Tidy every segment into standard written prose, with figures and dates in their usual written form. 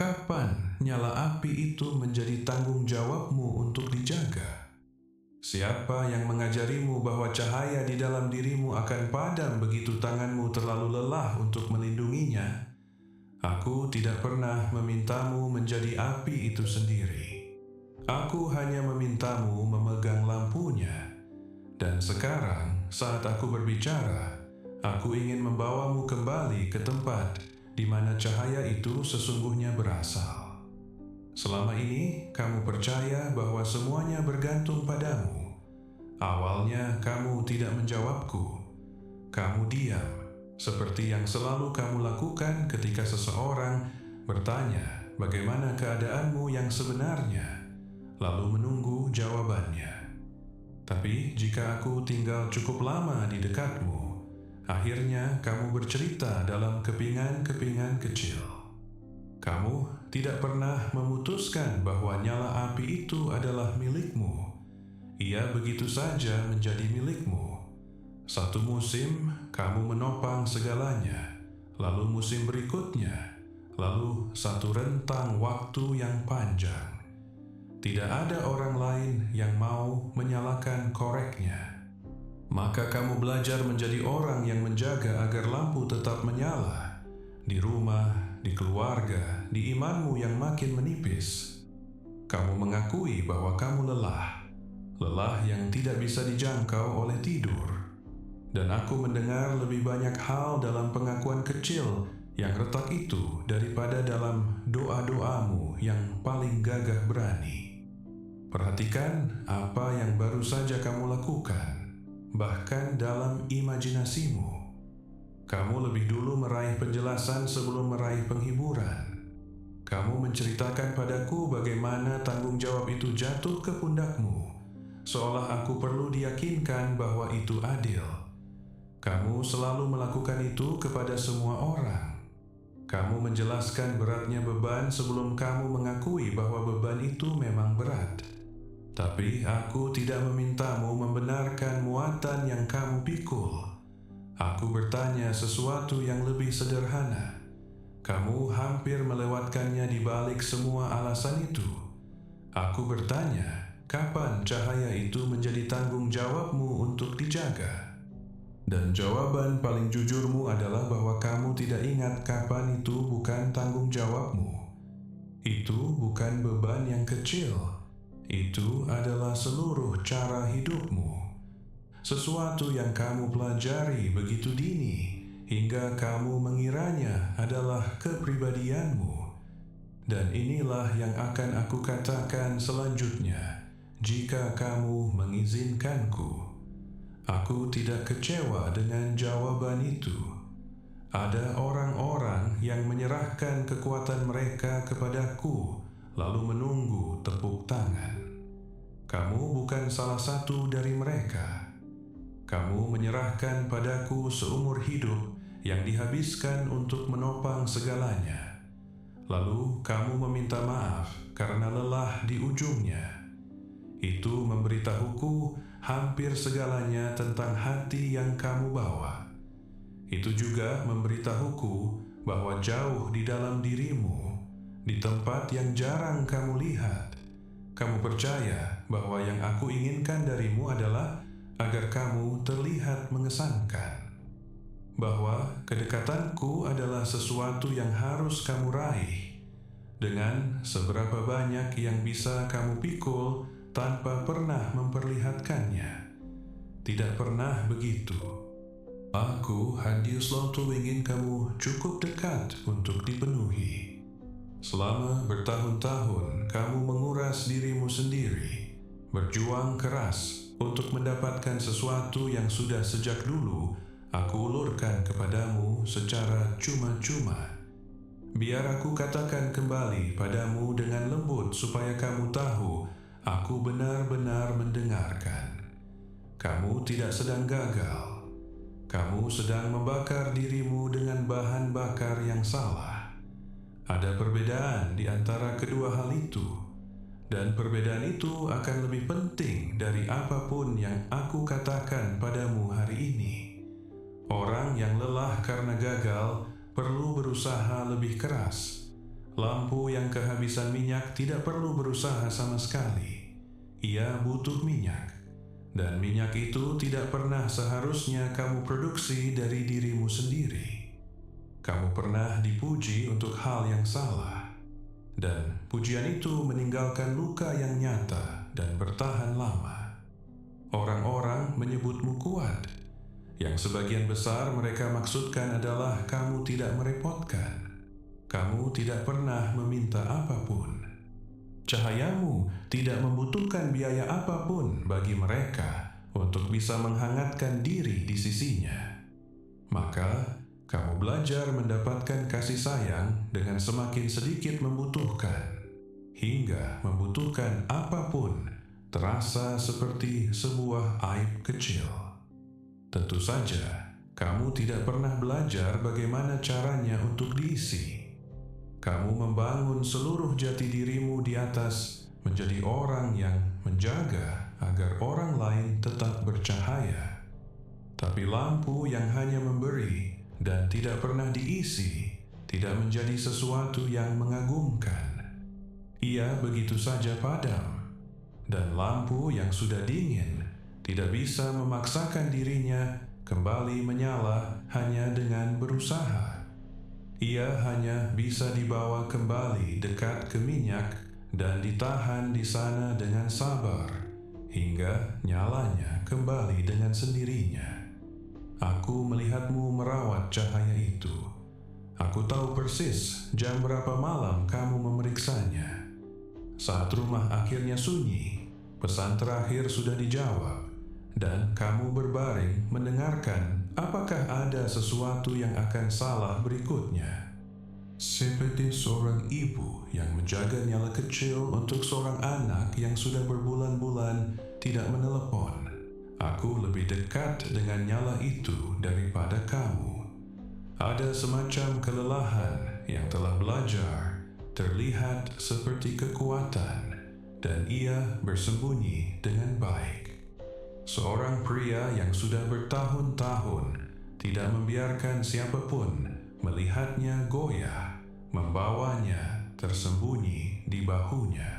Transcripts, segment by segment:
kapan nyala api itu menjadi tanggung jawabmu untuk dijaga? Siapa yang mengajarimu bahwa cahaya di dalam dirimu akan padam begitu tanganmu terlalu lelah untuk melindunginya? Aku tidak pernah memintamu menjadi api itu sendiri. Aku hanya memintamu memegang lampunya. Dan sekarang, saat aku berbicara, aku ingin membawamu kembali ke tempat di mana cahaya itu sesungguhnya berasal. Selama ini, kamu percaya bahwa semuanya bergantung padamu. Awalnya, kamu tidak menjawabku. Kamu diam, seperti yang selalu kamu lakukan ketika seseorang bertanya bagaimana keadaanmu yang sebenarnya, lalu menunggu jawabannya. Tapi jika aku tinggal cukup lama di dekatmu, akhirnya kamu bercerita dalam kepingan-kepingan kecil. Kamu tidak pernah memutuskan bahwa nyala api itu adalah milikmu. Ia begitu saja menjadi milikmu. Satu musim, kamu menopang segalanya. Lalu musim berikutnya. Lalu satu rentang waktu yang panjang. Tidak ada orang lain yang mau menyalakan koreknya. Maka kamu belajar menjadi orang yang menjaga agar lampu tetap menyala. Di rumah, di keluarga, di imanmu yang makin menipis. Kamu mengakui bahwa kamu lelah. Lelah yang tidak bisa dijangkau oleh tidur. Dan aku mendengar lebih banyak hal dalam pengakuan kecil yang retak itu daripada dalam doa-doamu yang paling gagah berani. Perhatikan apa yang baru saja kamu lakukan, bahkan dalam imajinasimu. Kamu lebih dulu meraih penjelasan sebelum meraih penghiburan. Kamu menceritakan padaku bagaimana tanggung jawab itu jatuh ke pundakmu, seolah aku perlu diyakinkan bahwa itu adil. Kamu selalu melakukan itu kepada semua orang. Kamu menjelaskan beratnya beban sebelum kamu mengakui bahwa beban itu memang berat. Tapi aku tidak memintamu membenarkan muatan yang kamu pikul. Aku bertanya sesuatu yang lebih sederhana. Kamu hampir melewatkannya di balik semua alasan itu. Aku bertanya, kapan cahaya itu menjadi tanggung jawabmu untuk dijaga? Dan jawaban paling jujurmu adalah bahwa kamu tidak ingat kapan itu bukan tanggung jawabmu. Itu bukan beban yang kecil. Itu adalah seluruh cara hidupmu. Sesuatu yang kamu pelajari begitu dini hingga kamu mengiranya adalah kepribadianmu. Dan inilah yang akan aku katakan selanjutnya jika kamu mengizinkanku. Aku tidak kecewa dengan jawaban itu. Ada orang-orang yang menyerahkan kekuatan mereka kepadaku lalu menunggu tepuk tangan. Kamu bukan salah satu dari mereka. Kamu menyerahkan padaku seumur hidup yang dihabiskan untuk menopang segalanya. Lalu kamu meminta maaf karena lelah di ujungnya. Itu memberitahuku hampir segalanya tentang hati yang kamu bawa. Itu juga memberitahuku bahwa jauh di dalam dirimu, di tempat yang jarang kamu lihat, kamu percaya bahwa yang aku inginkan darimu adalah agar kamu terlihat mengesankan. Bahwa kedekatanku adalah sesuatu yang harus kamu raih. Dengan seberapa banyak yang bisa kamu pikul tanpa pernah memperlihatkannya. Tidak pernah begitu. Aku, Handius Lonto, ingin kamu cukup dekat untuk dipenuhi. Selama bertahun-tahun kamu menguras dirimu sendiri, berjuang keras untuk mendapatkan sesuatu yang sudah sejak dulu aku ulurkan kepadamu secara cuma-cuma. Biar aku katakan kembali padamu dengan lembut supaya kamu tahu aku benar-benar mendengarkan. Kamu tidak sedang gagal. Kamu sedang membakar dirimu dengan bahan bakar yang salah. Ada perbedaan di antara kedua hal itu. Dan perbedaan itu akan lebih penting dari apapun yang aku katakan padamu hari ini. Orang yang lelah karena gagal perlu berusaha lebih keras. Lampu yang kehabisan minyak tidak perlu berusaha sama sekali. Ia butuh minyak, dan minyak itu tidak pernah seharusnya kamu produksi dari dirimu sendiri. Kamu pernah dipuji untuk hal yang salah, dan pujian itu meninggalkan luka yang nyata dan bertahan lama. Orang-orang menyebutmu kuat, yang sebagian besar mereka maksudkan adalah kamu tidak merepotkan. Kamu tidak pernah meminta apapun. Cahayamu tidak membutuhkan biaya apapun bagi mereka untuk bisa menghangatkan diri di sisinya. Maka, kamu belajar mendapatkan kasih sayang dengan semakin sedikit membutuhkan, hingga membutuhkan apapun terasa seperti sebuah aib kecil. Tentu saja, kamu tidak pernah belajar bagaimana caranya untuk diisi. Kamu membangun seluruh jati dirimu di atas menjadi orang yang menjaga agar orang lain tetap bercahaya. Tapi lampu yang hanya memberi dan tidak pernah diisi tidak menjadi sesuatu yang mengagumkan. Ia begitu saja padam, dan lampu yang sudah dingin tidak bisa memaksakan dirinya kembali menyala hanya dengan berusaha. Ia hanya bisa dibawa kembali dekat ke minyak dan ditahan di sana dengan sabar hingga nyalanya kembali dengan sendirinya. Aku melihatmu merawat cahaya itu. Aku tahu persis jam berapa malam kamu memeriksanya. Saat rumah akhirnya sunyi, pesan terakhir sudah dijawab, dan kamu berbaring mendengarkan apakah ada sesuatu yang akan salah berikutnya. Seperti seorang ibu yang menjaga nyala kecil untuk seorang anak yang sudah berbulan-bulan tidak menelepon. Aku lebih dekat dengan nyala itu daripada kamu. Ada semacam kelelahan yang telah belajar terlihat seperti kekuatan, dan ia bersembunyi dengan baik. Seorang pria yang sudah bertahun-tahun tidak membiarkan siapapun melihatnya goyah, membawanya tersembunyi di bahunya.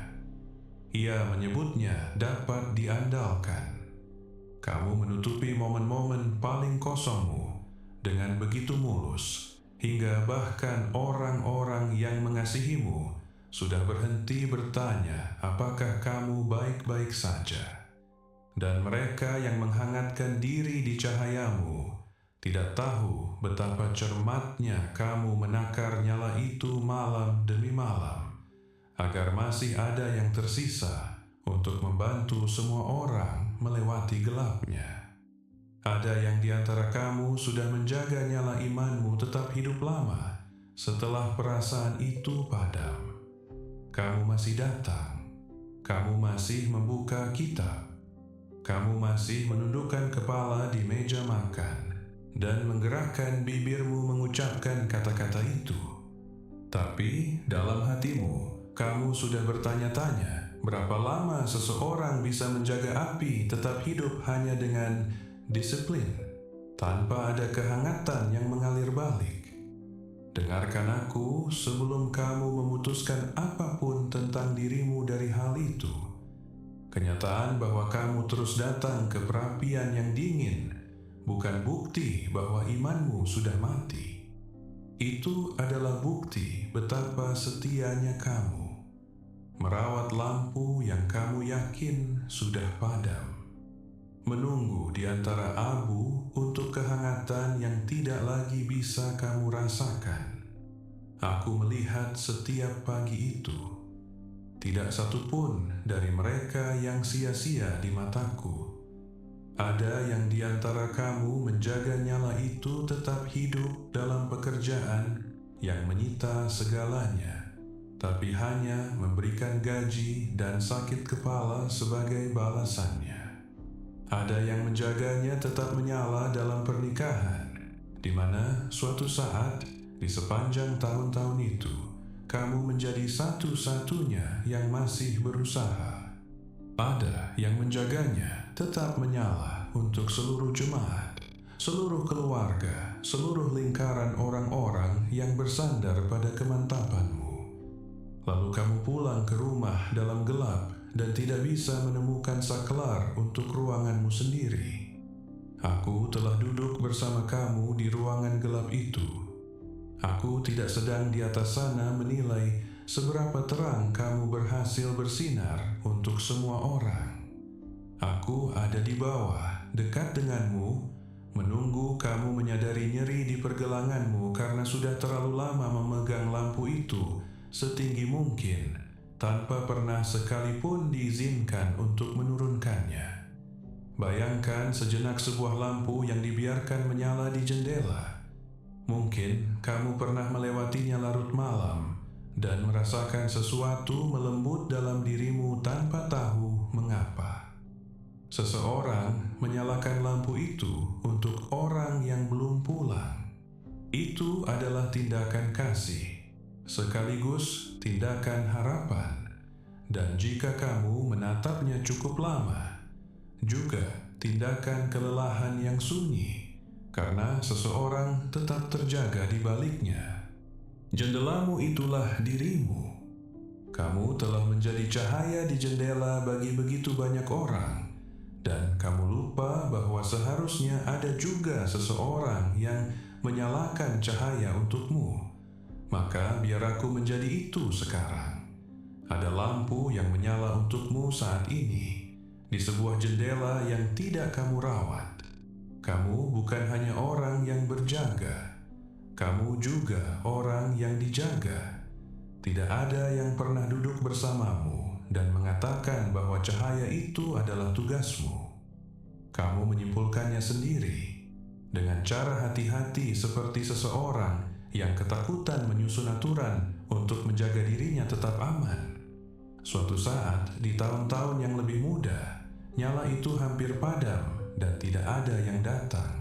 Ia menyebutnya dapat diandalkan. Kamu menutupi momen-momen paling kosongmu dengan begitu mulus, hingga bahkan orang-orang yang mengasihimu sudah berhenti bertanya apakah kamu baik-baik saja. Dan mereka yang menghangatkan diri di cahayamu tidak tahu betapa cermatnya kamu menakar nyala itu malam demi malam, agar masih ada yang tersisa untuk membantu semua orang melewati gelapnya. Ada yang di antara kamu sudah menjaga nyala imanmu tetap hidup lama setelah perasaan itu padam. Kamu masih datang, kamu masih membuka kitab, kamu masih menundukkan kepala di meja makan dan menggerakkan bibirmu mengucapkan kata-kata itu. Tapi dalam hatimu, kamu sudah bertanya-tanya berapa lama seseorang bisa menjaga api tetap hidup hanya dengan disiplin, tanpa ada kehangatan yang mengalir balik. Dengarkan aku sebelum kamu memutuskan apapun tentang dirimu dari hal itu. Kenyataan bahwa kamu terus datang ke perapian yang dingin bukan bukti bahwa imanmu sudah mati. Itu adalah bukti betapa setianya kamu merawat lampu yang kamu yakin sudah padam, menunggu di antara abu untuk kehangatan yang tidak lagi bisa kamu rasakan. Aku melihat setiap pagi itu. Tidak satupun dari mereka yang sia-sia di mataku. Ada yang di antara kamu menjaga nyala itu tetap hidup dalam pekerjaan yang menyita segalanya, tapi hanya memberikan gaji dan sakit kepala sebagai balasannya. Ada yang menjaganya tetap menyala dalam pernikahan, di mana suatu saat di sepanjang tahun-tahun itu, kamu menjadi satu-satunya yang masih berusaha. Ada yang menjaganya tetap menyala untuk seluruh jemaat, seluruh keluarga, seluruh lingkaran orang-orang yang bersandar pada kemantapanmu. Lalu kamu pulang ke rumah dalam gelap dan tidak bisa menemukan saklar untuk ruanganmu sendiri. Aku telah duduk bersama kamu di ruangan gelap itu. Aku tidak sedang di atas sana menilai seberapa terang kamu berhasil bersinar untuk semua orang. Aku ada di bawah, dekat denganmu, menunggu kamu menyadari nyeri di pergelanganmu karena sudah terlalu lama memegang lampu itu setinggi mungkin, tanpa pernah sekalipun diizinkan untuk menurunkannya. Bayangkan sejenak sebuah lampu yang dibiarkan menyala di jendela. Mungkin kamu pernah melewatinya larut malam dan merasakan sesuatu melembut dalam dirimu tanpa tahu mengapa. Seseorang menyalakan lampu itu untuk orang yang belum pulang. Itu adalah tindakan kasih, sekaligus tindakan harapan. Dan jika kamu menatapnya cukup lama, juga tindakan kelelahan yang sunyi, karena seseorang tetap terjaga di baliknya. Jendelamu itulah dirimu. Kamu telah menjadi cahaya di jendela bagi begitu banyak orang, dan kamu lupa bahwa seharusnya ada juga seseorang yang menyalakan cahaya untukmu. Maka biar aku menjadi itu sekarang. Ada lampu yang menyala untukmu saat ini, di sebuah jendela yang tidak kamu rawat. Kamu bukan hanya orang yang berjaga, kamu juga orang yang dijaga. Tidak ada yang pernah duduk bersamamu dan mengatakan bahwa cahaya itu adalah tugasmu. Kamu menyimpulkannya sendiri, dengan cara hati-hati seperti seseorang yang ketakutan menyusun aturan untuk menjaga dirinya tetap aman. Suatu saat di tahun-tahun yang lebih muda, nyala itu hampir padam dan tidak ada yang datang.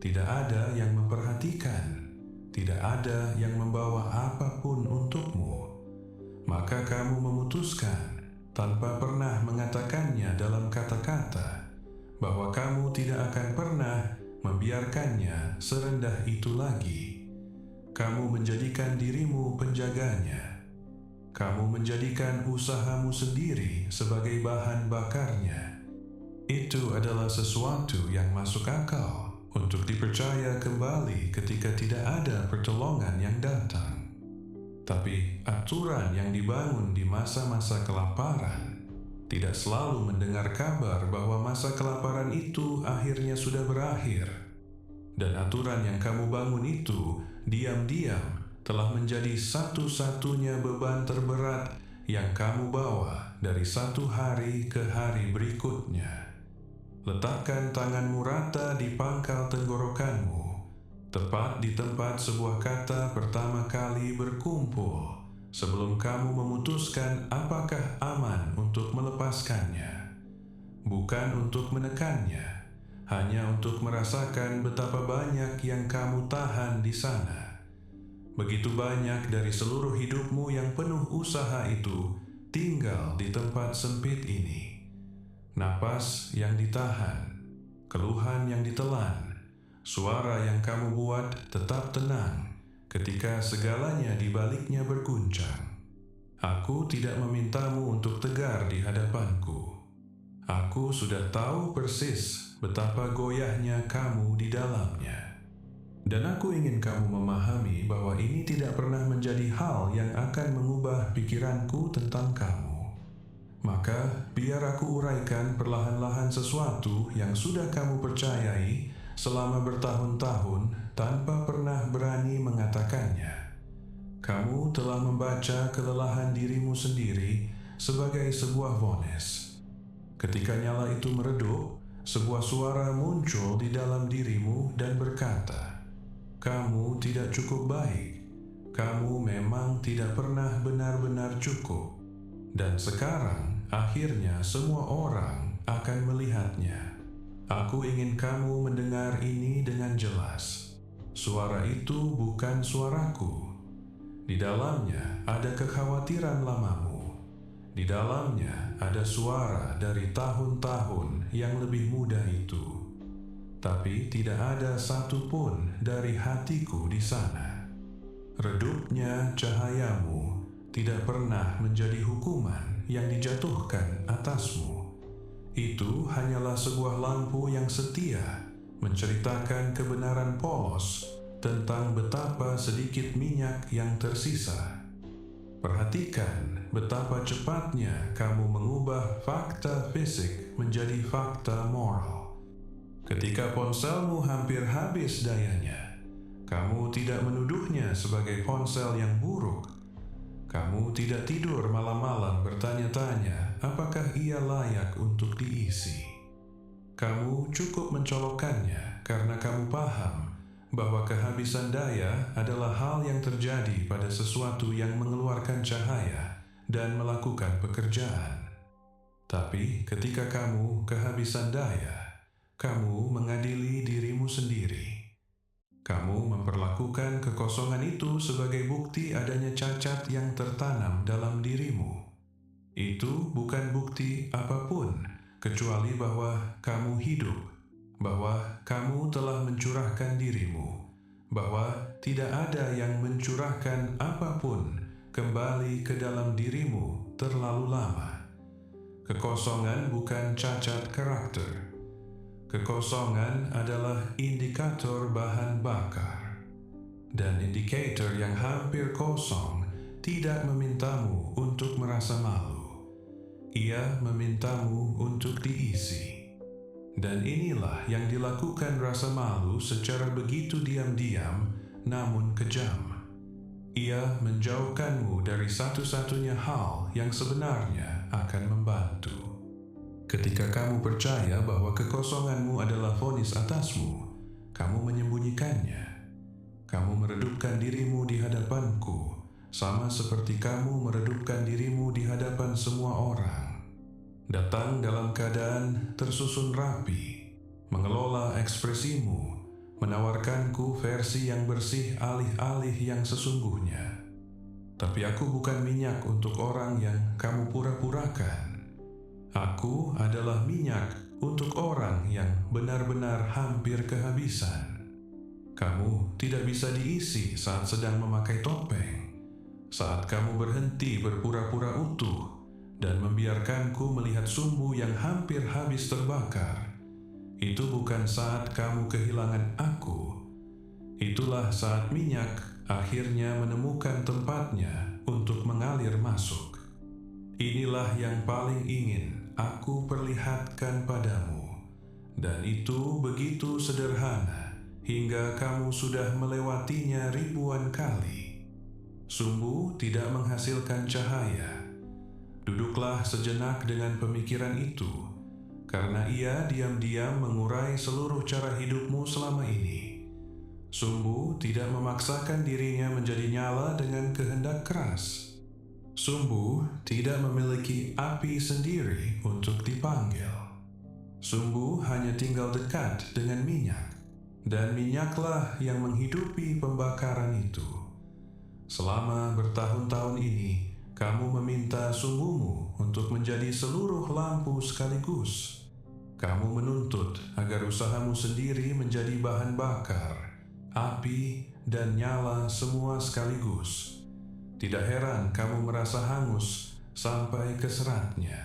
Tidak ada yang memperhatikan. Tidak ada yang membawa apapun untukmu. Maka kamu memutuskan, tanpa pernah mengatakannya dalam kata-kata, bahwa kamu tidak akan pernah membiarkannya serendah itu lagi. Kamu menjadikan dirimu penjaganya. Kamu menjadikan usahamu sendiri sebagai bahan bakarnya. Itu adalah sesuatu yang masuk akal untuk dipercaya kembali ketika tidak ada pertolongan yang datang. Tapi aturan yang dibangun di masa-masa kelaparan tidak selalu mendengar kabar bahwa masa kelaparan itu akhirnya sudah berakhir. Dan aturan yang kamu bangun itu diam-diam telah menjadi satu-satunya beban terberat yang kamu bawa dari satu hari ke hari berikutnya. Letakkan tanganmu rata di pangkal tenggorokanmu, tepat di tempat sebuah kata pertama kali berkumpul, sebelum kamu memutuskan apakah aman untuk melepaskannya. Bukan untuk menekannya, hanya untuk merasakan betapa banyak yang kamu tahan di sana. Begitu banyak dari seluruh hidupmu yang penuh usaha itu tinggal di tempat sempit ini. Napas yang ditahan, keluhan yang ditelan, suara yang kamu buat tetap tenang ketika segalanya di baliknya berguncang. Aku tidak memintamu untuk tegar di hadapanku. Aku sudah tahu persis betapa goyahnya kamu di dalamnya. Dan aku ingin kamu memahami bahwa ini tidak pernah menjadi hal yang akan mengubah pikiranku tentang kamu. Maka biar aku uraikan perlahan-lahan sesuatu yang sudah kamu percayai selama bertahun-tahun tanpa pernah berani mengatakannya. Kamu telah membaca kelelahan dirimu sendiri sebagai sebuah vonis. Ketika nyala itu meredup, sebuah suara muncul di dalam dirimu dan berkata, "Kamu tidak cukup baik. Kamu memang tidak pernah benar-benar cukup. Dan sekarang, akhirnya semua orang akan melihatnya." Aku ingin kamu mendengar ini dengan jelas. Suara itu bukan suaraku. Di dalamnya ada kekhawatiran lamamu. Di dalamnya ada suara dari tahun-tahun yang lebih muda itu. Tapi tidak ada satupun dari hatiku di sana. Redupnya cahayamu tidak pernah menjadi hukuman yang dijatuhkan atasmu. Itu hanyalah sebuah lampu yang setia menceritakan kebenaran polos tentang betapa sedikit minyak yang tersisa. Perhatikan betapa cepatnya kamu mengubah fakta fisik menjadi fakta moral. Ketika ponselmu hampir habis dayanya, kamu tidak menuduhnya sebagai ponsel yang buruk. Kamu tidak tidur malam-malam bertanya-tanya apakah ia layak untuk diisi. Kamu cukup mencolokkannya karena kamu paham bahwa kehabisan daya adalah hal yang terjadi pada sesuatu yang mengeluarkan cahaya dan melakukan pekerjaan. Tapi ketika kamu kehabisan daya, kamu mengadili dirimu sendiri. Kamu memperlakukan kekosongan itu sebagai bukti adanya cacat yang tertanam dalam dirimu. Itu bukan bukti apapun, kecuali bahwa kamu hidup, bahwa kamu telah mencurahkan dirimu, bahwa tidak ada yang mencurahkan apapun kembali ke dalam dirimu terlalu lama. Kekosongan bukan cacat karakter. Kekosongan adalah indikator bahan bakar. Dan indikator yang hampir kosong tidak memintamu untuk merasa malu. Ia memintamu untuk diisi. Dan inilah yang dilakukan rasa malu secara begitu diam-diam namun kejam. Ia menjauhkanmu dari satu-satunya hal yang sebenarnya akan membantu. Ketika kamu percaya bahwa kekosonganmu adalah vonis atasmu, kamu menyembunyikannya. Kamu meredupkan dirimu di hadapanku, sama seperti kamu meredupkan dirimu di hadapan semua orang. Datang dalam keadaan tersusun rapi, mengelola ekspresimu, menawarkanku versi yang bersih alih-alih yang sesungguhnya. Tapi aku bukan minyak untuk orang yang kamu pura-purakan. Aku adalah minyak untuk orang yang benar-benar hampir kehabisan. Kamu tidak bisa diisi saat sedang memakai topeng, saat kamu berhenti berpura-pura utuh dan membiarkanku melihat sumbu yang hampir habis terbakar. Itu bukan saat kamu kehilangan aku. Itulah saat minyak akhirnya menemukan tempatnya untuk mengalir masuk. Inilah yang paling ingin aku perlihatkan padamu, dan itu begitu sederhana hingga kamu sudah melewatinya ribuan kali. Sumbu tidak menghasilkan cahaya. Duduklah sejenak dengan pemikiran itu, karena ia diam-diam mengurai seluruh cara hidupmu selama ini. Sumbu tidak memaksakan dirinya menjadi nyala dengan kehendak keras. Sumbu tidak memiliki api sendiri untuk dipanggil. Sumbu hanya tinggal dekat dengan minyak, dan minyaklah yang menghidupi pembakaran itu. Selama bertahun-tahun ini, kamu meminta sumbumu untuk menjadi seluruh lampu sekaligus. Kamu menuntut agar usahamu sendiri menjadi bahan bakar, api, dan nyala semua sekaligus. Tidak heran kamu merasa hangus sampai ke seratnya.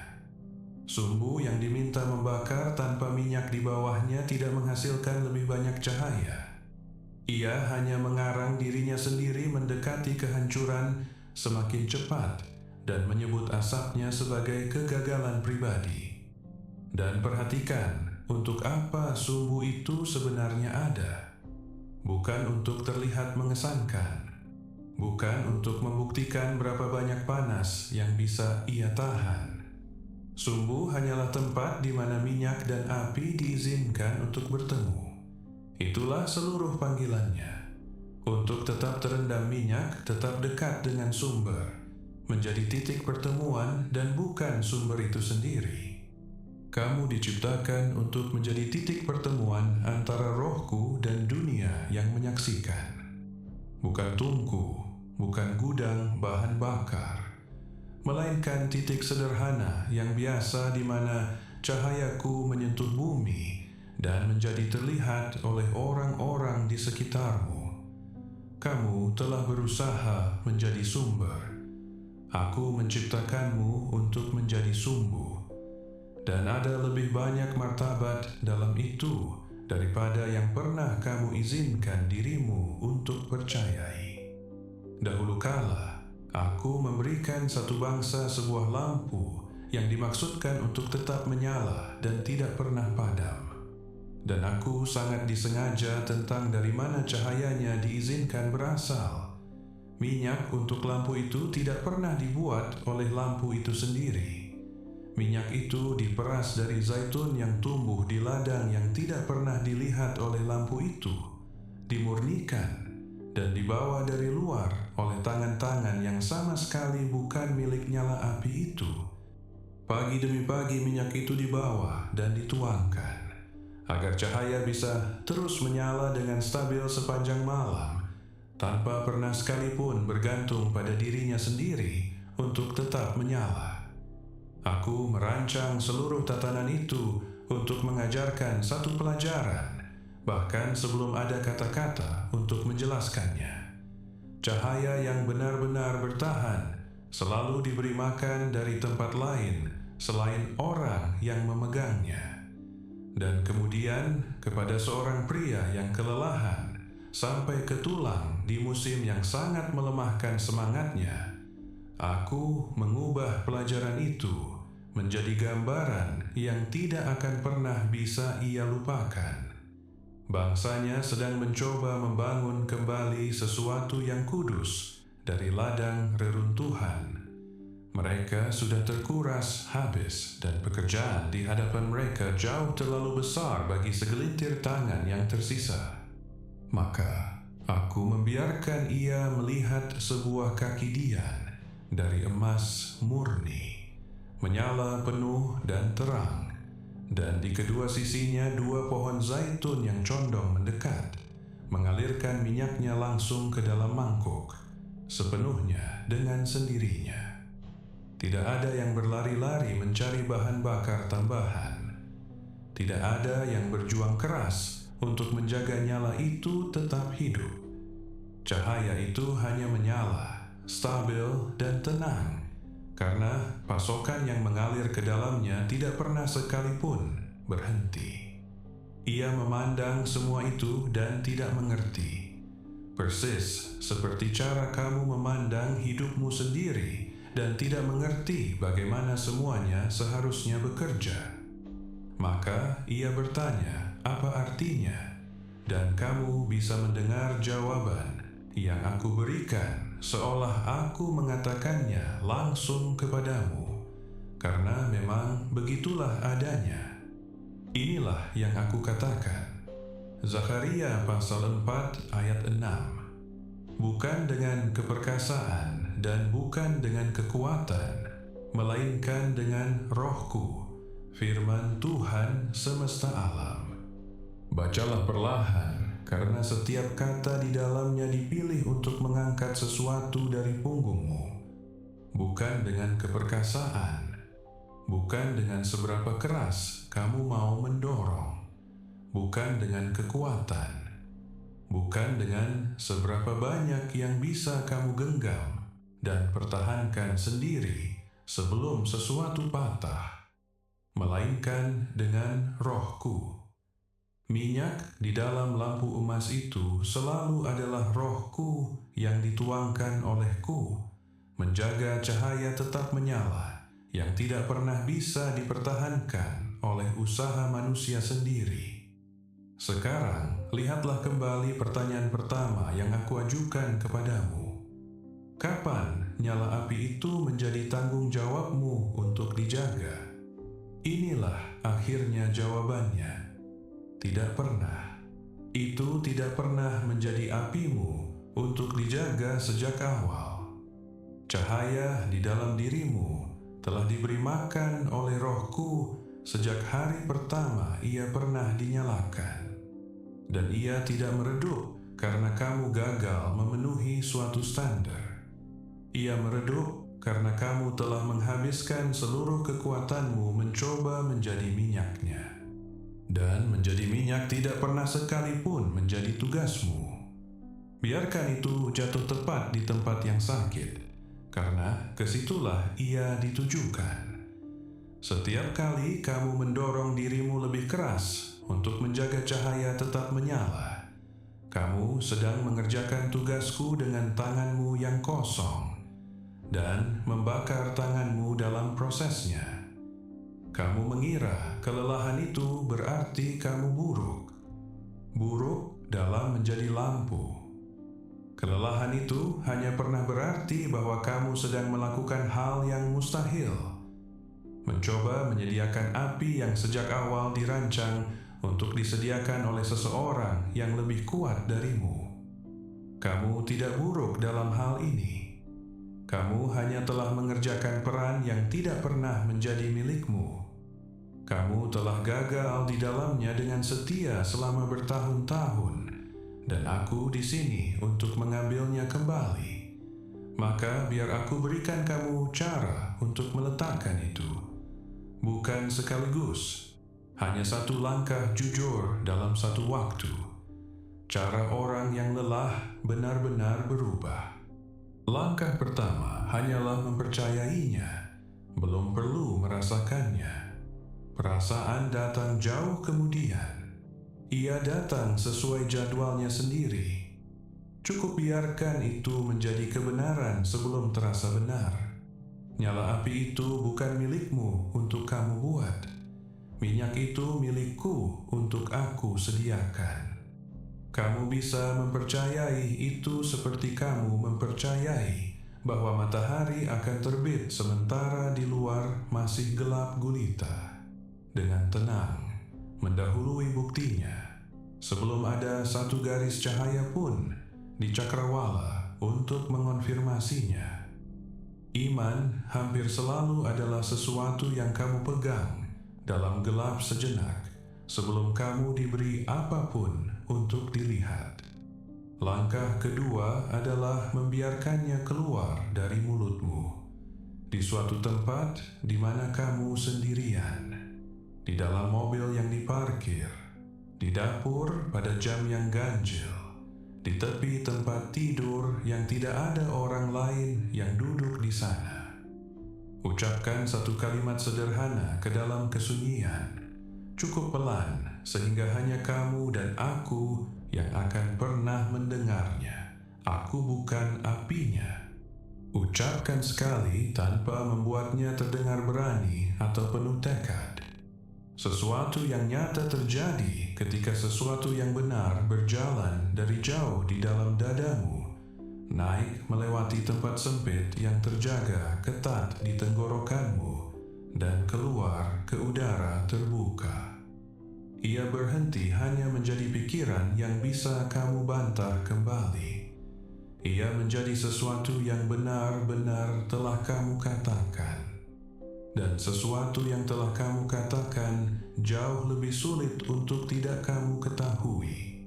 Sumbu yang diminta membakar tanpa minyak di bawahnya tidak menghasilkan lebih banyak cahaya. Ia hanya mengarang dirinya sendiri mendekati kehancuran semakin cepat dan menyebut asapnya sebagai kegagalan pribadi. Dan perhatikan untuk apa sumbu itu sebenarnya ada. Bukan untuk terlihat mengesankan. Bukan untuk membuktikan berapa banyak panas yang bisa ia tahan. Sumbu hanyalah tempat di mana minyak dan api diizinkan untuk bertemu. Itulah seluruh panggilannya. Untuk tetap terendam minyak, tetap dekat dengan sumber, menjadi titik pertemuan dan bukan sumber itu sendiri. Kamu diciptakan untuk menjadi titik pertemuan antara rohku dan dunia yang menyaksikan. Bukan tungku, bukan gudang bahan bakar, melainkan titik sederhana yang biasa di mana cahayaku menyentuh bumi dan menjadi terlihat oleh orang-orang di sekitarmu. Kamu telah berusaha menjadi sumber. Aku menciptakanmu untuk menjadi sumbu, dan ada lebih banyak martabat dalam itu daripada yang pernah kamu izinkan dirimu untuk percayai. Dahulu kala, aku memberikan satu bangsa sebuah lampu yang dimaksudkan untuk tetap menyala dan tidak pernah padam. Dan aku sangat disengaja tentang dari mana cahayanya diizinkan berasal. Minyak untuk lampu itu tidak pernah dibuat oleh lampu itu sendiri. Minyak itu diperas dari zaitun yang tumbuh di ladang yang tidak pernah dilihat oleh lampu itu, dimurnikan dan dibawa dari luar oleh tangan-tangan yang sama sekali bukan milik nyala api itu. Pagi demi pagi minyak itu dibawa dan dituangkan, agar cahaya bisa terus menyala dengan stabil sepanjang malam, tanpa pernah sekalipun bergantung pada dirinya sendiri untuk tetap menyala. Aku merancang seluruh tatanan itu untuk mengajarkan satu pelajaran, bahkan sebelum ada kata-kata untuk menjelaskannya. Cahaya yang benar-benar bertahan selalu diberi makan dari tempat lain selain orang yang memegangnya. Dan kemudian kepada seorang pria yang kelelahan sampai ke tulang di musim yang sangat melemahkan semangatnya, aku mengubah pelajaran itu menjadi gambaran yang tidak akan pernah bisa ia lupakan. Bangsanya sedang mencoba membangun kembali sesuatu yang kudus dari ladang reruntuhan. Mereka sudah terkuras habis dan pekerjaan di hadapan mereka jauh terlalu besar bagi segelintir tangan yang tersisa. Maka aku membiarkan ia melihat sebuah kaki dian dari emas murni, menyala penuh dan terang, dan di kedua sisinya dua pohon zaitun yang condong mendekat, mengalirkan minyaknya langsung ke dalam mangkuk, sepenuhnya dengan sendirinya. Tidak ada yang berlari-lari mencari bahan bakar tambahan. Tidak ada yang berjuang keras untuk menjaga nyala itu tetap hidup. Cahaya itu hanya menyala, stabil dan tenang, karena pasokan yang mengalir ke dalamnya tidak pernah sekalipun berhenti. Ia memandang semua itu dan tidak mengerti. Persis seperti cara kamu memandang hidupmu sendiri dan tidak mengerti bagaimana semuanya seharusnya bekerja. Maka ia bertanya apa artinya, dan kamu bisa mendengar jawaban yang aku berikan seolah aku mengatakannya langsung kepadamu, karena memang begitulah adanya. Inilah yang aku katakan. Zakharia pasal 4 ayat 6. Bukan dengan keperkasaan dan bukan dengan kekuatan, melainkan dengan Rohku, firman Tuhan semesta alam. Bacalah perlahan, karena setiap kata di dalamnya dipilih untuk mengangkat sesuatu dari punggungmu. Bukan dengan keperkasaan, bukan dengan seberapa keras kamu mau mendorong, bukan dengan kekuatan, bukan dengan seberapa banyak yang bisa kamu genggam dan pertahankan sendiri sebelum sesuatu patah, melainkan dengan Rohku. Minyak di dalam lampu emas itu selalu adalah Rohku yang dituangkan olehku, menjaga cahaya tetap menyala, yang tidak pernah bisa dipertahankan oleh usaha manusia sendiri. Sekarang, lihatlah kembali pertanyaan pertama yang aku ajukan kepadamu. Kapan nyala api itu menjadi tanggung jawabmu untuk dijaga? Inilah akhirnya jawabannya. Tidak pernah. Itu tidak pernah menjadi apimu untuk dijaga sejak awal. Cahaya di dalam dirimu telah diberi makan oleh Rohku sejak hari pertama ia pernah dinyalakan. Dan ia tidak meredup karena kamu gagal memenuhi suatu standar. Ia meredup karena kamu telah menghabiskan seluruh kekuatanmu mencoba menjadi minyaknya. Dan menjadi minyak tidak pernah sekalipun menjadi tugasmu. Biarkan itu jatuh tepat di tempat yang sakit, karena kesitulah ia ditujukan. Setiap kali kamu mendorong dirimu lebih keras untuk menjaga cahaya tetap menyala, kamu sedang mengerjakan tugasku dengan tanganmu yang kosong dan membakar tanganmu dalam prosesnya. Kamu mengira kelelahan itu berarti kamu buruk. Buruk dalam menjadi lampu. Kelelahan itu hanya pernah berarti bahwa kamu sedang melakukan hal yang mustahil. Mencoba menyediakan api yang sejak awal dirancang untuk disediakan oleh seseorang yang lebih kuat darimu. Kamu tidak buruk dalam hal ini. Kamu hanya telah mengerjakan peran yang tidak pernah menjadi milikmu. Kamu telah gagal di dalamnya dengan setia selama bertahun-tahun, dan aku di sini untuk mengambilnya kembali. Maka biar aku berikan kamu cara untuk meletakkan itu. Bukan sekaligus, hanya satu langkah jujur dalam satu waktu. Cara orang yang lelah benar-benar berubah. Langkah pertama hanyalah mempercayainya, belum perlu merasakannya. Perasaan datang jauh kemudian. Ia datang sesuai jadwalnya sendiri. Cukup biarkan itu menjadi kebenaran sebelum terasa benar. Nyala api itu bukan milikmu untuk kamu buat. Minyak itu milikku untuk aku sediakan. Kamu bisa mempercayai itu seperti kamu mempercayai bahwa matahari akan terbit sementara di luar masih gelap gulita. Dengan tenang, mendahului buktinya, sebelum ada satu garis cahaya pun di cakrawala untuk mengonfirmasinya. Iman hampir selalu adalah sesuatu yang kamu pegang dalam gelap sejenak sebelum kamu diberi apapun untuk dilihat. Langkah kedua adalah membiarkannya keluar dari mulutmu. Di suatu tempat di mana kamu sendirian, di dalam mobil yang diparkir, di dapur pada jam yang ganjil, di tepi tempat tidur yang tidak ada orang lain yang duduk di sana. Ucapkan satu kalimat sederhana ke dalam kesunyian, cukup pelan sehingga hanya kamu dan aku yang akan pernah mendengarnya. Aku bukan apinya. Ucapkan sekali tanpa membuatnya terdengar berani atau penuh tekad. Sesuatu yang nyata terjadi ketika sesuatu yang benar berjalan dari jauh di dalam dadamu, naik melewati tempat sempit yang terjaga ketat di tenggorokanmu, dan keluar ke udara terbuka. Ia berhenti hanya menjadi pikiran yang bisa kamu bantah kembali. Ia menjadi sesuatu yang benar-benar telah kamu katakan. Dan sesuatu yang telah kamu katakan jauh lebih sulit untuk tidak kamu ketahui.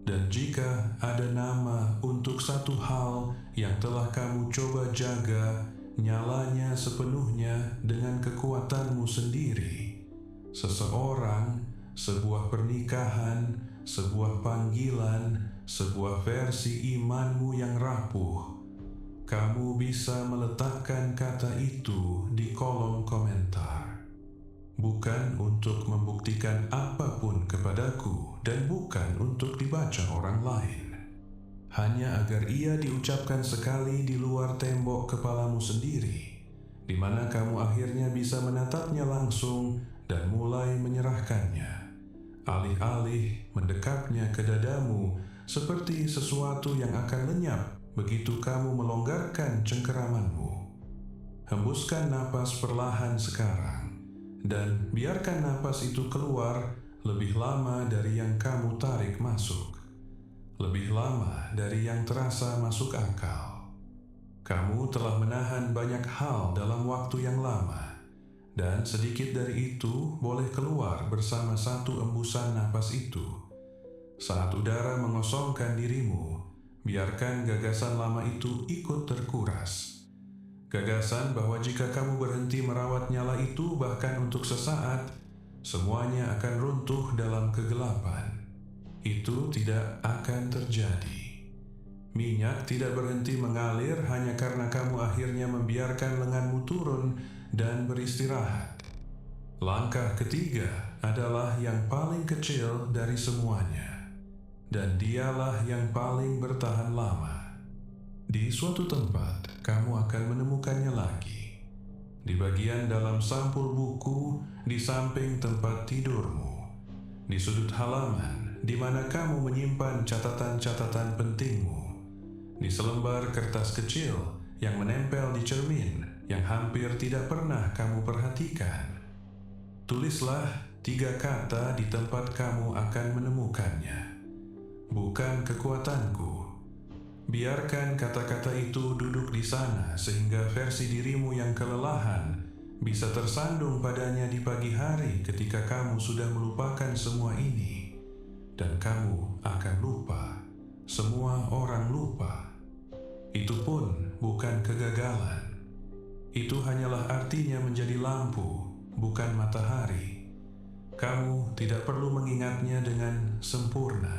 Dan jika ada nama untuk satu hal yang telah kamu coba jaga nyalanya sepenuhnya dengan kekuatanmu sendiri, seseorang, sebuah pernikahan, sebuah panggilan, sebuah versi imanmu yang rapuh, kamu bisa meletakkan kata itu di kolom komentar. Bukan untuk membuktikan apapun kepadaku dan bukan untuk dibaca orang lain. Hanya agar ia diucapkan sekali di luar tembok kepalamu sendiri, di mana kamu akhirnya bisa menatapnya langsung dan mulai menyerahkannya. Alih-alih mendekapnya ke dadamu seperti sesuatu yang akan lenyap begitu kamu melonggarkan cengkeramanmu. Hembuskan napas perlahan sekarang, dan biarkan napas itu keluar lebih lama dari yang kamu tarik masuk. Lebih lama dari yang terasa masuk akal. Kamu telah menahan banyak hal dalam waktu yang lama, dan sedikit dari itu boleh keluar bersama satu embusan napas itu. Saat udara mengosongkan dirimu, biarkan gagasan lama itu ikut terkuras. Gagasan bahwa jika kamu berhenti merawat nyala itu bahkan untuk sesaat, semuanya akan runtuh dalam kegelapan. Itu tidak akan terjadi. Minyak tidak berhenti mengalir hanya karena kamu akhirnya membiarkan lenganmu turun dan beristirahat. Langkah ketiga adalah yang paling kecil dari semuanya, dan dialah yang paling bertahan lama. Di suatu tempat, kamu akan menemukannya lagi. Di bagian dalam sampul buku, di samping tempat tidurmu. Di sudut halaman, di mana kamu menyimpan catatan-catatan pentingmu. Di selembar kertas kecil yang menempel di cermin yang hampir tidak pernah kamu perhatikan. Tulislah 3 kata di tempat kamu akan menemukannya. Bukan kekuatanku. Biarkan kata-kata itu duduk di sana sehingga versi dirimu yang kelelahan bisa tersandung padanya di pagi hari ketika kamu sudah melupakan semua ini. Dan kamu akan lupa. Semua orang lupa. Itu pun bukan kegagalan. Itu hanyalah artinya menjadi lampu, bukan matahari. Kamu tidak perlu mengingatnya dengan sempurna.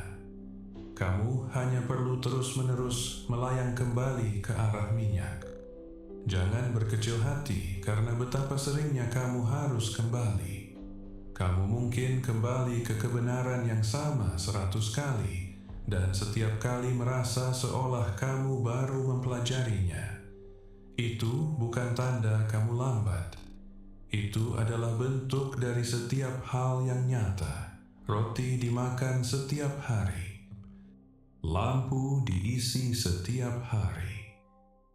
Kamu hanya perlu terus-menerus melayang kembali ke arah minyak. Jangan berkecil hati karena betapa seringnya kamu harus kembali. Kamu mungkin kembali ke kebenaran yang sama 100 kali, dan setiap kali merasa seolah kamu baru mempelajarinya. Itu bukan tanda kamu lambat. Itu adalah bentuk dari setiap hal yang nyata. Roti dimakan setiap hari. Lampu diisi setiap hari.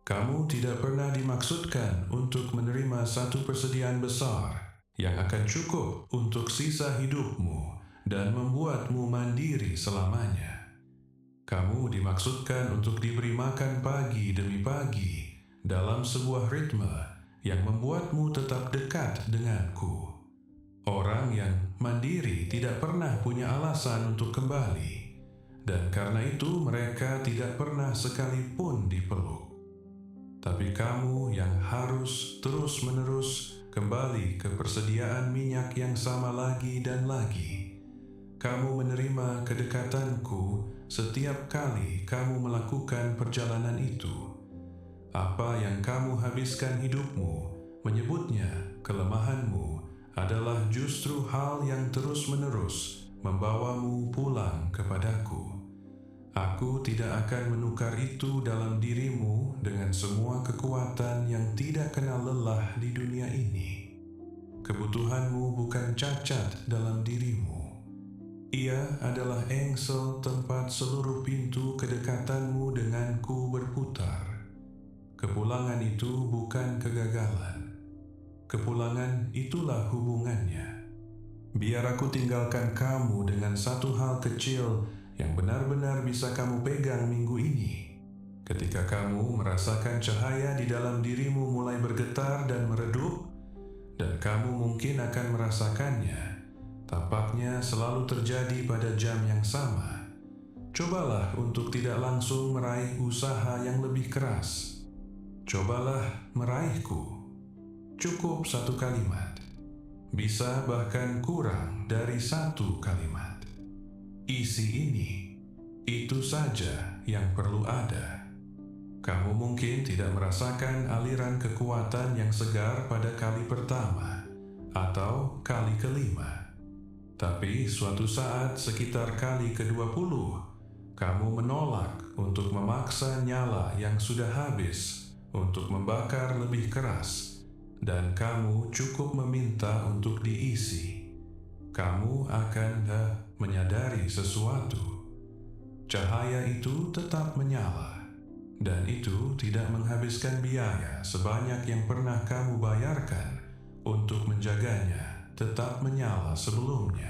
Kamu tidak pernah dimaksudkan untuk menerima satu persediaan besar yang akan cukup untuk sisa hidupmu dan membuatmu mandiri selamanya. Kamu dimaksudkan untuk diberi makan pagi demi pagi dalam sebuah ritme yang membuatmu tetap dekat denganku. Orang yang mandiri tidak pernah punya alasan untuk kembali, dan karena itu mereka tidak pernah sekalipun dipeluk. Tapi kamu yang harus terus-menerus kembali ke persediaan minyak yang sama lagi dan lagi. Kamu menerima kedekatanku setiap kali kamu melakukan perjalanan itu. Apa yang kamu habiskan hidupmu menyebutnya kelemahanmu adalah justru hal yang terus-menerus membawamu pulang kepadaku. Aku tidak akan menukar itu dalam dirimu dengan semua kekuatan yang tidak kenal lelah di dunia ini. Kebutuhanmu bukan cacat dalam dirimu. Ia adalah engsel tempat seluruh pintu kedekatanmu denganku berputar. Kepulangan itu bukan kegagalan. Kepulangan itulah hubungannya. Biar aku tinggalkan kamu dengan satu hal kecil yang benar-benar bisa kamu pegang minggu ini. Ketika kamu merasakan cahaya di dalam dirimu mulai bergetar dan meredup, dan kamu mungkin akan merasakannya. Tampaknya selalu terjadi pada jam yang sama. Cobalah untuk tidak langsung meraih usaha yang lebih keras. Cobalah meraihku. Cukup 1 kalimat. Bisa bahkan kurang dari 1 kalimat. Isi ini. Itu saja yang perlu ada. Kamu mungkin tidak merasakan aliran kekuatan yang segar pada kali pertama atau kali kelima. Tapi suatu saat sekitar kali ke-20, kamu menolak untuk memaksa nyala yang sudah habis untuk membakar lebih keras, dan kamu cukup meminta untuk diisi. Kamu akan menyadari sesuatu. Cahaya itu tetap menyala, dan itu tidak menghabiskan biaya sebanyak yang pernah kamu bayarkan untuk menjaganya tetap menyala sebelumnya.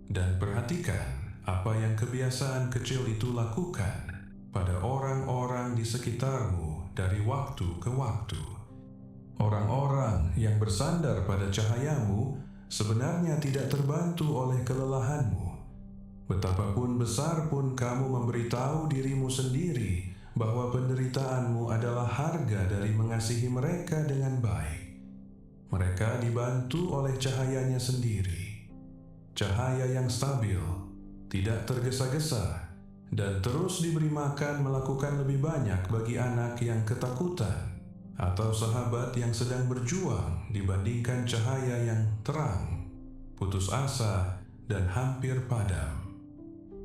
Dan perhatikan apa yang kebiasaan kecil itu lakukan pada orang-orang di sekitarmu dari waktu ke waktu. Orang-orang yang bersandar pada cahayamu sebenarnya tidak terbantu oleh kelelahanmu. Betapapun besar pun kamu memberitahu dirimu sendiri bahwa penderitaanmu adalah harga dari mengasihi mereka dengan baik. Mereka dibantu oleh cahayanya sendiri. Cahaya yang stabil, tidak tergesa-gesa, dan terus diberi makan melakukan lebih banyak bagi anak yang ketakutan, atau sahabat yang sedang berjuang dibandingkan cahaya yang terang, putus asa, dan hampir padam.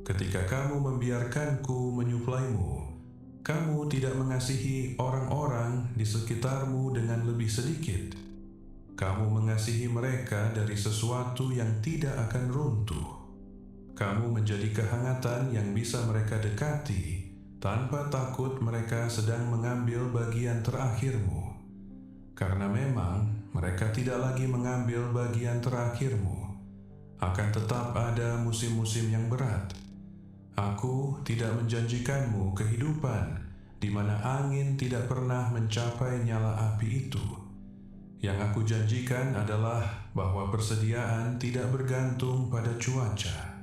Ketika kamu membiarkanku menyuplaimu, kamu tidak mengasihi orang-orang di sekitarmu dengan lebih sedikit. Kamu mengasihi mereka dari sesuatu yang tidak akan runtuh. Kamu menjadi kehangatan yang bisa mereka dekati tanpa takut mereka sedang mengambil bagian terakhirmu. Karena memang mereka tidak lagi mengambil bagian terakhirmu. Akan tetap ada musim-musim yang berat. Aku tidak menjanjikanmu kehidupan di mana angin tidak pernah mencapai nyala api itu. Yang aku janjikan adalah bahwa persediaan tidak bergantung pada cuaca.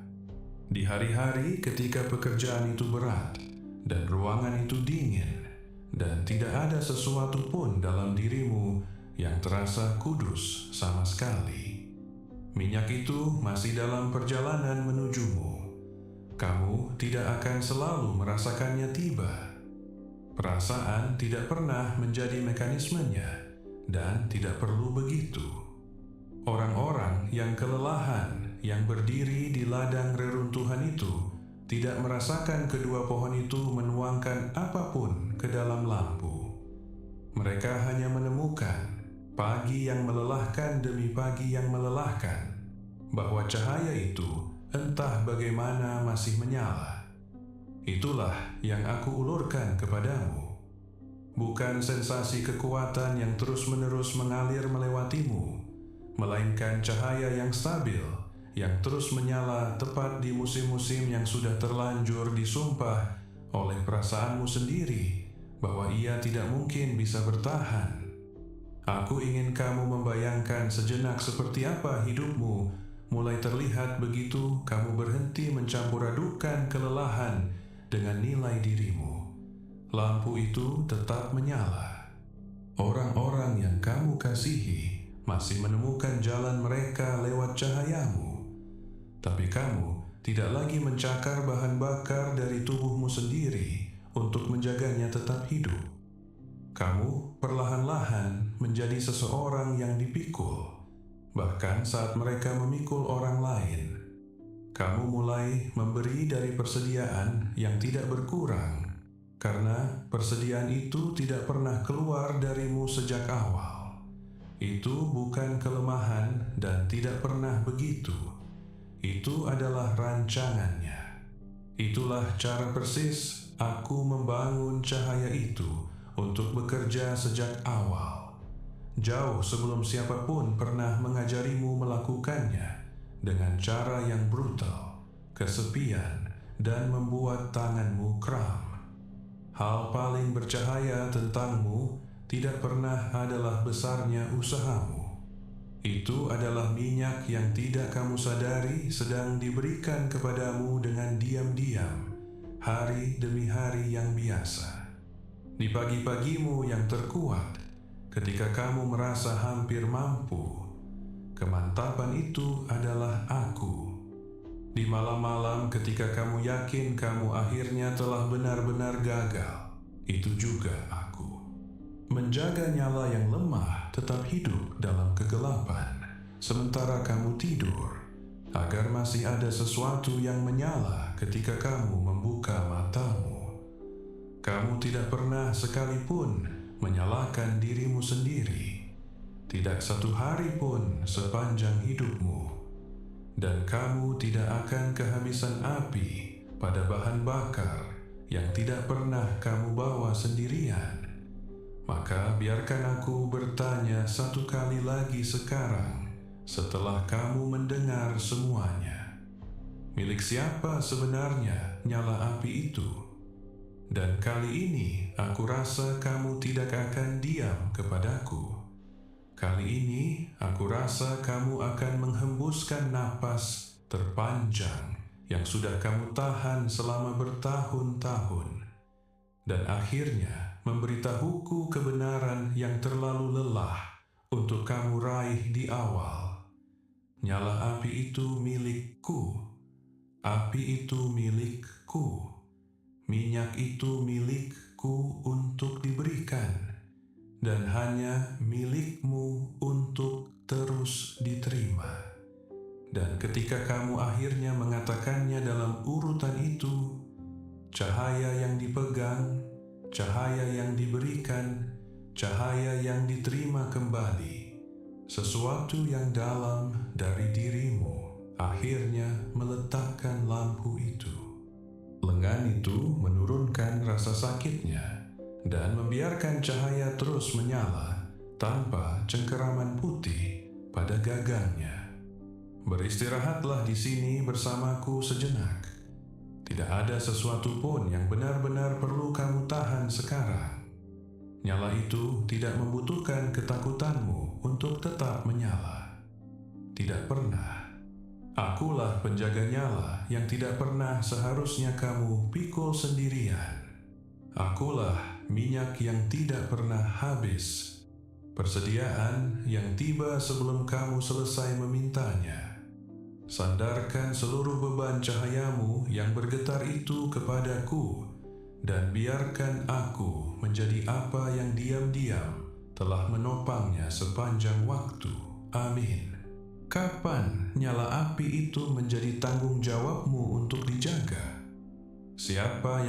Di hari-hari ketika pekerjaan itu berat dan ruangan itu dingin dan tidak ada sesuatu pun dalam dirimu yang terasa kudus sama sekali, minyak itu masih dalam perjalanan menujumu. Kamu tidak akan selalu merasakannya tiba. Perasaan tidak pernah menjadi mekanismenya dan tidak perlu begitu. Orang-orang yang kelelahan yang berdiri di ladang reruntuhan itu tidak merasakan kedua pohon itu menuangkan apapun ke dalam lampu. Mereka hanya menemukan pagi yang melelahkan demi pagi yang melelahkan, bahwa cahaya itu entah bagaimana masih menyala. Itulah yang aku ulurkan kepadamu. Bukan sensasi kekuatan yang terus-menerus mengalir melewatimu, melainkan cahaya yang stabil, yang terus menyala tepat di musim-musim yang sudah terlanjur disumpah oleh perasaanmu sendiri bahwa ia tidak mungkin bisa bertahan. Aku ingin kamu membayangkan sejenak seperti apa hidupmu mulai terlihat begitu kamu berhenti mencampur adukan kelelahan dengan nilai dirimu. Lampu itu tetap menyala. Orang-orang yang kamu kasihi masih menemukan jalan mereka lewat cahayamu. Tapi kamu tidak lagi mencakar bahan bakar dari tubuhmu sendiri untuk menjaganya tetap hidup. Kamu perlahan-lahan menjadi seseorang yang dipikul, bahkan saat mereka memikul orang lain. Kamu mulai memberi dari persediaan yang tidak berkurang, karena persediaan itu tidak pernah keluar darimu sejak awal. Itu bukan kelemahan dan tidak pernah begitu. Itu adalah rancangannya. Itulah cara persis aku membangun cahaya itu untuk bekerja sejak awal, jauh sebelum siapapun pernah mengajarimu melakukannya, dengan cara yang brutal, kesepian, dan membuat tanganmu kram. Hal paling bercahaya tentangmu tidak pernah adalah besarnya usahamu. Itu adalah minyak yang tidak kamu sadari sedang diberikan kepadamu dengan diam-diam, hari demi hari yang biasa. Di pagi-pagimu yang terkuat, ketika kamu merasa hampir mampu, kemantapan itu adalah aku. Di malam-malam ketika kamu yakin kamu akhirnya telah benar-benar gagal, itu juga aku. Menjaga nyala yang lemah tetap hidup dalam kegelapan, sementara kamu tidur, agar masih ada sesuatu yang menyala ketika kamu membuka matamu. Kamu tidak pernah sekalipun menyalakan dirimu sendiri. Tidak satu hari pun sepanjang hidupmu. Dan kamu tidak akan kehabisan api pada bahan bakar yang tidak pernah kamu bawa sendirian. Maka biarkan aku bertanya satu kali lagi sekarang, setelah kamu mendengar semuanya. Milik siapa sebenarnya nyala api itu? Dan kali ini aku rasa kamu tidak akan diam kepadaku. Kali ini aku rasa kamu akan menghembuskan napas terpanjang yang sudah kamu tahan selama bertahun-tahun, dan akhirnya memberitahuku kebenaran yang terlalu lelah untuk kamu raih di awal. Nyala api itu milikku. Api itu milikku. minyak itu milikku untuk diberikan, dan hanya milikmu untuk terus diterima. Dan ketika kamu akhirnya mengatakannya dalam urutan itu, cahaya yang dipegang, cahaya yang diberikan, cahaya yang diterima kembali, sesuatu yang dalam dari dirimu akhirnya meletakkan lampu itu. Lengan itu menurunkan rasa sakitnya dan membiarkan cahaya terus menyala tanpa cengkeraman putih pada gagangnya. Beristirahatlah di sini bersamaku sejenak. Tidak ada sesuatu pun yang benar-benar perlu kamu tahan sekarang. Nyala itu tidak membutuhkan ketakutanmu untuk tetap menyala. Tidak pernah. Akulah penjaga nyala yang tidak pernah seharusnya kamu pikul sendirian. Akulah minyak yang tidak pernah habis, persediaan yang tiba sebelum kamu selesai memintanya. Sandarkan seluruh beban cahayamu yang bergetar itu kepadaku, dan biarkan aku menjadi apa yang diam-diam telah menopangnya sepanjang waktu. Amin. Kapan nyala api itu menjadi tanggung jawabmu untuk dijaga? Siapa yang